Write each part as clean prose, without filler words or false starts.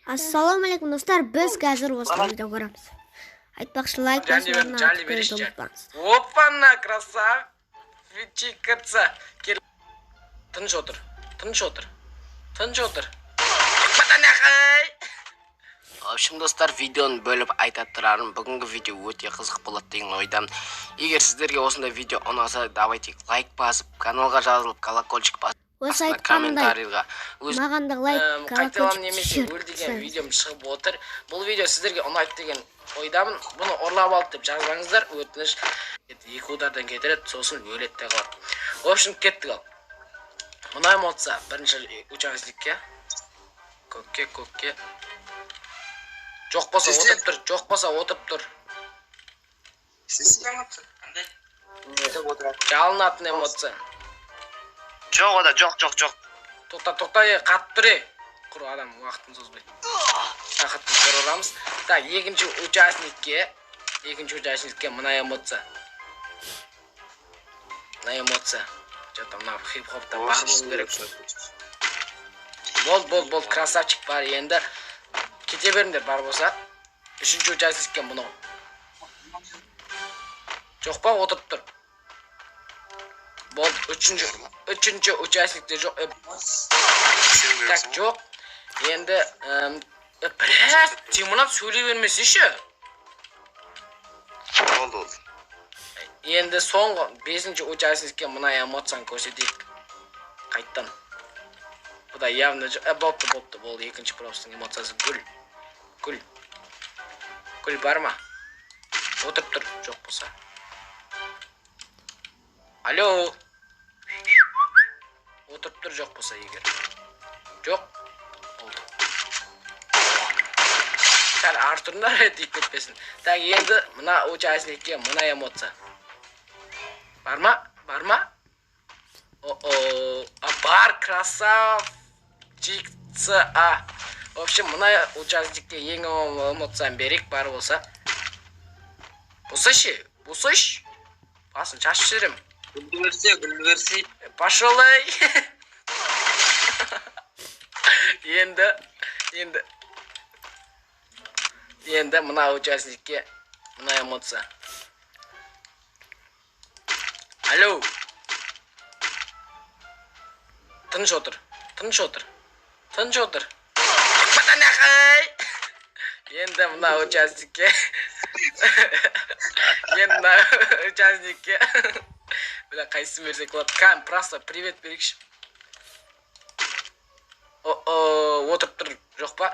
Ассалаумалейкум достар, біз қазір осы видео көреміз. Айтпақшы лайк басуына ұмытпаңыз. Опа-на, красавчица. Кел. Тыныш отыр. В общем, достар, видеоны бөліп айтып тұрарым. Бүгінгі видео өте қызық болады деген ойдамын. Егер сіздерге осындай видео ұнаса, давайте лайк басып, каналға жазылып, колокольчик басып. Осы айтқандай маған да лайк, колокольчик деген видеом шығып отыр. Бұл видео сіздерге ұнайды деген ойдамын. Бұны ұрлап алды деп жазбаңыздар. Өтініш екі удардан кетіреді, сосын өледі де қалады. В общем, кеттік ал. Мұнай молса, бірінші участникке. Көкке. Жоқ болса отырып тұр. Жалынатын эмоция. Жоқ. Тоқта, қатып тұр. Құр адам уақытын созбай. Сақытын бір орамыз. Так, екінші участникке мына эмоция. Что-то мына хип-хопта бар болу керек. Бол, красавчик бар. Енді кете беріңдер бар болса. Үшінші участникке мұнау. Жоқ па, отырып тұр. Бол, üçüncü участникте жоқ. Так, жоқ. Енді, Тимонат сөйлей бермесе ше. Болды. Енді соңғы 5-ші участникке мұна эмоцияны көрсетейік. Қайттан. Бұда явно болыпты. Бұл екінші пропустың эмоциясы гүл. Гүл бар ма? Отырып тұр, жоқ болса. Алло. Отырып тұр, жоқ болса егер. Жоқ. Болды. Сәл артырындар дейіп кетпесін. Так, енді мұна участникке мұна эмоция. Бар ма? Бар, красавчица. В общем, мұна участникке ең эмоциян берек бар болса. Бұсыш. Басын шашып жүрем. Гүл берсе. Пошолай. Енді мұна участникке мұна эмоция. Алло. Тыныш отыр. Енді мұна участникке. Бля, қайсы мерсек болады. Кәм, просто привет берекші. Отырып тұр, жоқ па?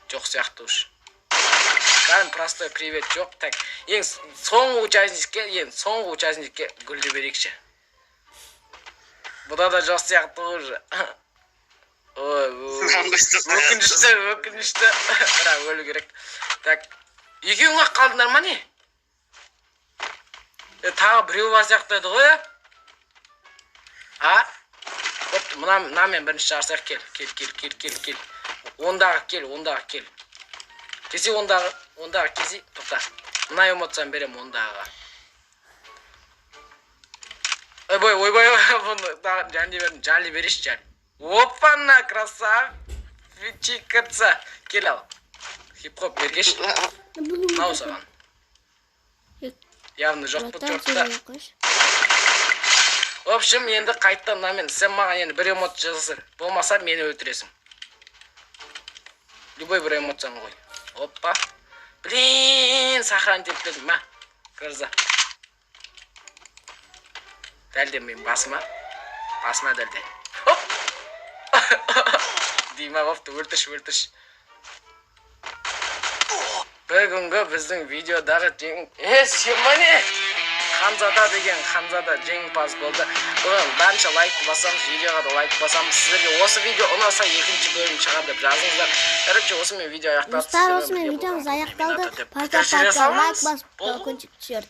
Жоқ сияқты ұш. Кәм, просто привет жоқ. Так, ең соңғы участникке гүлді берекші. Бұда да жоқ сияқты ұшы. Өкінішті. Бірақ өлі керек. Так, екеуіңе қалдыңдар ма не? Тағы біреу бар сияқты еді ғой, Мұна мен бірінші жарсақ кел. Ондағы кел. Кесе ондағы кесе. Тоқта. Мұна эмоциян берем ондағы. Ойбай. Жали береш, жали. Опа-на, красавчица. Кел ал. Хип-хоп бергеш. Нау саған. Явно жоқ бұтыртта. В общем, енді қайттан намен, сен маған енді бір эмоция жазасың. Болмаса мені өлтіресің. Любой бір эмоцияны қой. Опа. Блин, сохран деп дедім, ма? Кірза. Дәлде мен басыма дәлде. Оп! Дейма қопты, өлтірш. Бүгінгі біздің видеодағы сен Ханзада жеңімпаз болды. Бұған барынша лайкты басамыз, видеоға да лайк басамыз. Сіздерге осы видео ұнаса екінші бөлім шығады деп жазыңыздар. Короче, осымен видео аяқталды. Достар, осымен видеомыз аяқталды. Парта лайк басып, колокольчик түсір.